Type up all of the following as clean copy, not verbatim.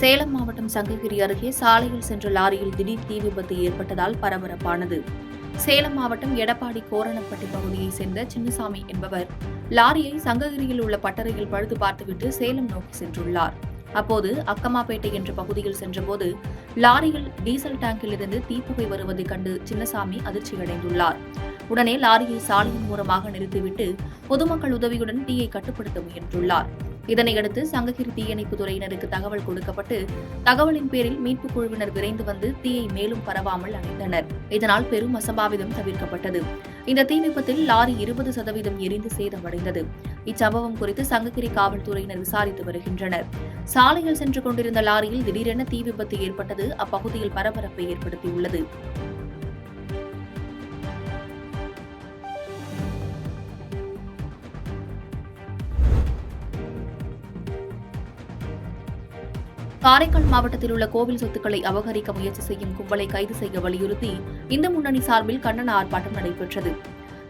சேலம் மாவட்டம் சங்ககிரி அருகே சாலையில் சென்ற லாரியில் திடீர் தீ விபத்து ஏற்பட்டதால் பரபரப்பானது. சேலம் மாவட்டம் எடப்பாடி கோரணப்பட்டி பகுதியைச் சேர்ந்த சின்னசாமி என்பவர் லாரியை சங்ககிரியில் உள்ள பட்டறையில் பழுது பார்த்துவிட்டு சேலம் நோக்கி சென்றுள்ளார். அப்போது அக்கமாப்பேட்டை என்ற பகுதியில் சென்றபோது லாரியில் டீசல் டேங்கிலிருந்து தீப்புகை வருவதைக் கண்டு சின்னசாமி அதிர்ச்சியடைந்துள்ளார். உடனே லாரியை சாலையின் மூலமாக நிறுத்திவிட்டு பொதுமக்கள் உதவியுடன் தீயை கட்டுப்படுத்த முயன்றுள்ளார். இதனையடுத்து சங்ககிரி தீயணைப்பு துறையினருக்கு தகவல் கொடுக்கப்பட்டு தகவலின் பேரில் மீட்புக் குழுவினர் விரைந்து வந்து தீயை மேலும் பரவாமல் அணைத்தனர். இதனால் பெரும் அசம்பாவிதம் தவிர்க்கப்பட்டது. இந்த தீ விபத்தில் லாரி 20% எரிந்து சேதமடைந்தது. இச்சம்பவம் குறித்து சங்ககிரி காவல்துறையினர் விசாரித்து வருகின்றனர். சாலையில் சென்று கொண்டிருந்த லாரியில் திடீரென தீ விபத்து ஏற்பட்டது அப்பகுதியில் பரபரப்பை ஏற்படுத்தியுள்ளது. காரைக்கால் மாவட்டத்தில் உள்ள கோவில் சொத்துக்களை அபகரிக்க முயற்சி செய்யும் கும்பலை கைது செய்ய வலியுறுத்தி இந்து முன்னணி சார்பில் கண்டன ஆர்ப்பாட்டம் நடைபெற்றது.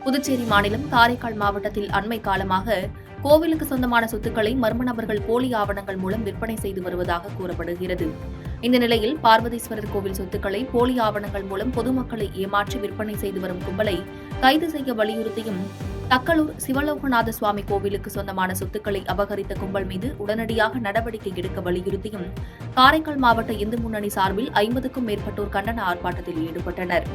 புதுச்சேரி மாநிலம் காரைக்கால் மாவட்டத்தில் அண்மை காலமாக கோவிலுக்கு சொந்தமான சொத்துக்களை மர்ம நபர்கள் போலி ஆவணங்கள் மூலம் விற்பனை செய்து வருவதாக கூறப்படுகிறது. இந்த நிலையில் பார்வதீஸ்வரர் கோவில் சொத்துக்களை போலி ஆவணங்கள் மூலம் பொதுமக்களை ஏமாற்றி விற்பனை செய்து வரும் கும்பலை கைது செய்ய வலியுறுத்தியும் தக்கலூர் சிவலோகநாத சுவாமி கோவிலுக்கு சொந்தமான சொத்துக்களை அபகரித்த கும்பல் மீது உடனடியாக நடவடிக்கை எடுக்க வலியுறுத்தியும் காரைக்கால் மாவட்ட இந்து முன்னணி சார்பில் 50க்கும் மேற்பட்டோர் கண்டன ஆர்ப்பாட்டத்தில் ஈடுபட்டனர்.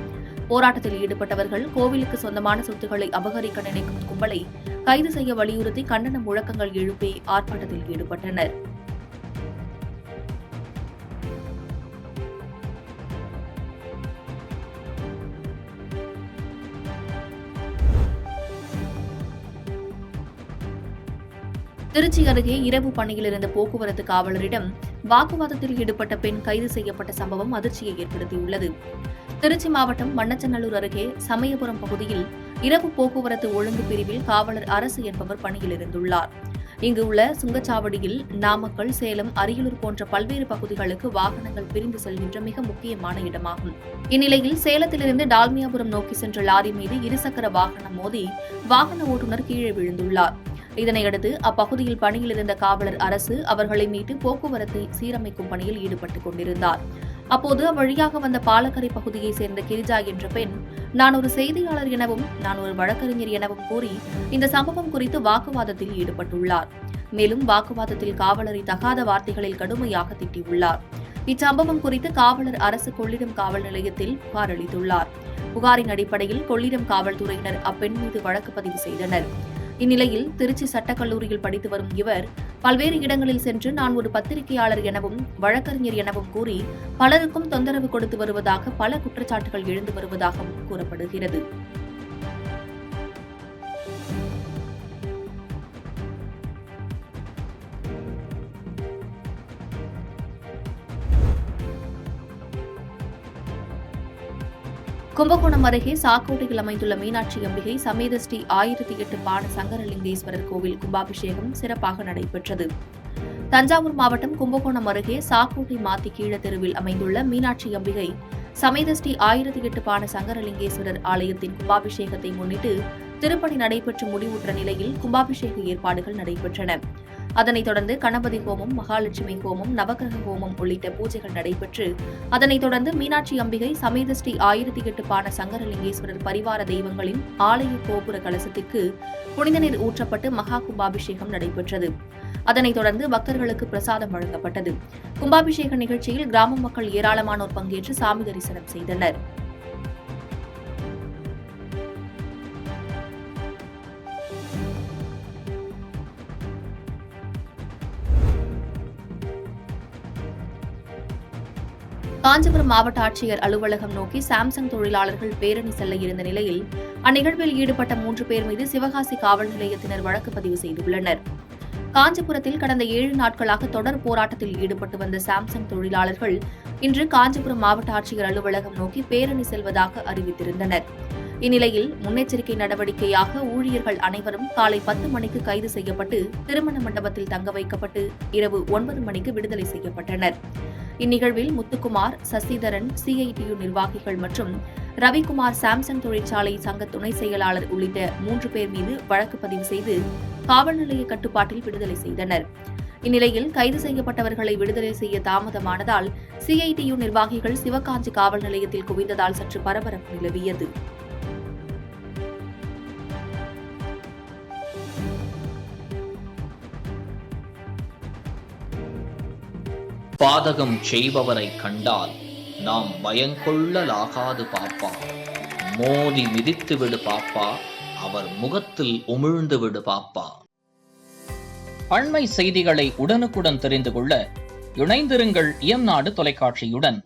போராட்டத்தில் ஈடுபட்டவர்கள் கோவிலுக்கு சொந்தமான சொத்துக்களை அபகரிக்க நினைக்கும் கும்பலை கைது செய்ய வலியுறுத்தி கண்டன முழக்கங்கள் எழுப்பி ஆர்ப்பாட்டத்தில் ஈடுபட்டனர். திருச்சி அருகே இரவு பணியில் இருந்த போக்குவரத்து காவலரிடம் வாக்குவாதத்தில் ஈடுபட்ட பெண் கைது செய்யப்பட்ட சம்பவம் அதிர்ச்சியை ஏற்படுத்தியுள்ளது. திருச்சி மாவட்டம் மண்ணச்சநல்லூர் அருகே சமயபுரம் பகுதியில் இரவு போக்குவரத்து ஒழுங்கு பிரிவில் காவலர் அரசு என்பவர் பணியில் இருந்துள்ளார். இங்கு உள்ள சுங்கச்சாவடியில் நாமக்கல், சேலம், அரியலூர் போன்ற பல்வேறு பகுதிகளுக்கு வாகனங்கள் பிரிந்து செல்கின்ற மிக முக்கியமான இடமாகும். இந்நிலையில் சேலத்திலிருந்து டால்மியாபுரம் நோக்கி சென்ற லாரி மீது இருசக்கர வாகனம் மோதி வாகன ஓட்டுநர் கீழே விழுந்துள்ளார். இதனையடுத்து அப்பகுதியில் பணியில் இருந்த காவலர் அரசு அவர்களை மீட்டு போக்குவரத்தை சீரமைக்கும் பணியில் ஈடுபட்டுக் கொண்டிருந்தார். அப்போது அவ்வழியாக வந்த பாலக்கரை பகுதியைச் சேர்ந்த கிரிஜா என்ற பெண், நான் ஒரு செய்தியாளர் எனவும் நான் ஒரு வழக்கறிஞர் எனவும் கூறி இந்த சம்பவம் குறித்து வாக்குவாதத்தில் ஈடுபட்டுள்ளார். மேலும் வாக்குவாதத்தில் காவலரை தகாத வார்த்தைகளில் கடுமையாக திட்டியுள்ளார். இச்சம்பவம் குறித்து காவலர் அரசு கொள்ளிடம் காவல் நிலையத்தில் புகார் அளித்துள்ளார். புகாரின் அடிப்படையில் கொள்ளிடம் காவல்துறையினர் அப்பெண் மீது வழக்கு பதிவு செய்தனர். இந்நிலையில் திருச்சி சட்டக்கல்லூரியில் படித்து வரும் இவர் பல்வேறு இடங்களில் சென்று நான் ஒரு பத்திரிகையாளர் எனவும் வழக்கறிஞர் எனவும் கூறி பலருக்கும் தொந்தரவு கொடுத்து வருவதாக பல குற்றச்சாட்டுகள் எழுந்து வருவதாகவும் கூறப்படுகிறது. கும்பகோணம் அருகே சாக்கோட்டையில் அமைந்துள்ள மீனாட்சி அம்பிகை சமேத ஸ்ரீ 1008 பாண சங்கரலிங்கேஸ்வரர் கோவில் கும்பாபிஷேகம் சிறப்பாக நடைபெற்றது. தஞ்சாவூர் மாவட்டம் கும்பகோணம் அருகே சாக்கோட்டை மாத்தி கீழ தெருவில் அமைந்துள்ள மீனாட்சி அம்பிகை சமேத ஸ்ரீ 1008 பாண சங்கரலிங்கேஸ்வரர் ஆலயத்தின் கும்பாபிஷேகத்தை முன்னிட்டு திருப்பணி நடைபெற்று முடிவுற்ற நிலையில் கும்பாபிஷேக ஏற்பாடுகள் நடைபெற்றன. அதனைத் தொடர்ந்து கணபதி ஹோமம், மகாலட்சுமி ஹோமம், நவக்கிரக ஹோமம் உள்ளிட்ட பூஜைகள் நடைபெற்று அதனைத் தொடர்ந்து மீனாட்சி அம்பிகை சமேத ஸ்ரீ 1008 பாண சங்கரலிங்கேஸ்வரர் பரிவார தெய்வங்களின் ஆலய கோபுர கலசத்திற்கு புனித நீர் ஊற்றப்பட்டு மகா கும்பாபிஷேகம் நடைபெற்றது. அதனைத் தொடர்ந்து பக்தர்களுக்கு பிரசாதம் வழங்கப்பட்டது. கும்பாபிஷேக நிகழ்ச்சியில் கிராம மக்கள் ஏராளமானோர் பங்கேற்று சாமி தரிசனம் செய்தனர். காஞ்சிபுரம் மாவட்ட ஆட்சியர் அலுவலகம் நோக்கி சாம்சங் தொழிலாளர்கள் பேரணி செல்ல இருந்த நிலையில் அந்நிகழ்வில் ஈடுபட்ட 3 பேர் மீது சிவகாசி காவல் நிலையத்தினர் வழக்கு பதிவு செய்துள்ளனர். காஞ்சிபுரத்தில் கடந்த 7 நாட்களாக தொடர் போராட்டத்தில் ஈடுபட்டு வந்த சாம்சங் தொழிலாளர்கள் இன்று காஞ்சிபுரம் மாவட்ட ஆட்சியர் அலுவலகம் நோக்கி பேரணி செல்வதாக அறிவித்திருந்தனர். இந்நிலையில் முன்னெச்சரிக்கை நடவடிக்கையாக ஊழியர்கள் அனைவரும் காலை 10 மணிக்கு கைது செய்யப்பட்டு திருமண மண்டபத்தில் தங்க வைக்கப்பட்டு இரவு 9 மணிக்கு விடுதலை செய்யப்பட்டனர். இந்நிகழ்வில் முத்துக்குமார், சசிதரன், சிஐடியு நிர்வாகிகள் மற்றும் ரவிக்குமார் சாம்சங் தொழிற்சாலை சங்க துணை செயலாளர் உள்ளிட்ட 3 பேர் மீது வழக்கு பதிவு செய்து காவல் நிலைய கட்டுப்பாட்டில் விடுதலை செய்தனர். இந்நிலையில் கைது செய்யப்பட்டவர்களை விடுதலை செய்ய தாமதமானதால் சிஐடியு நிர்வாகிகள் சிவகாஞ்சி காவல் நிலையத்தில் குவிந்ததால் சற்று பரபரப்பு நிலவியது. பாதகம் செய்பவரை கண்டால் நாம் பயங்கொள்ளலாகாது பாப்பா. மோதி மிதித்து விடு பாப்பா, அவர் முகத்தில் உமிழ்ந்து விடு பாப்பா. அண்மை செய்திகளை உடனுக்குடன் தெரிந்து கொள்ள இணைந்திருங்கள் இயம்நாடு தொலைக்காட்சியுடன்.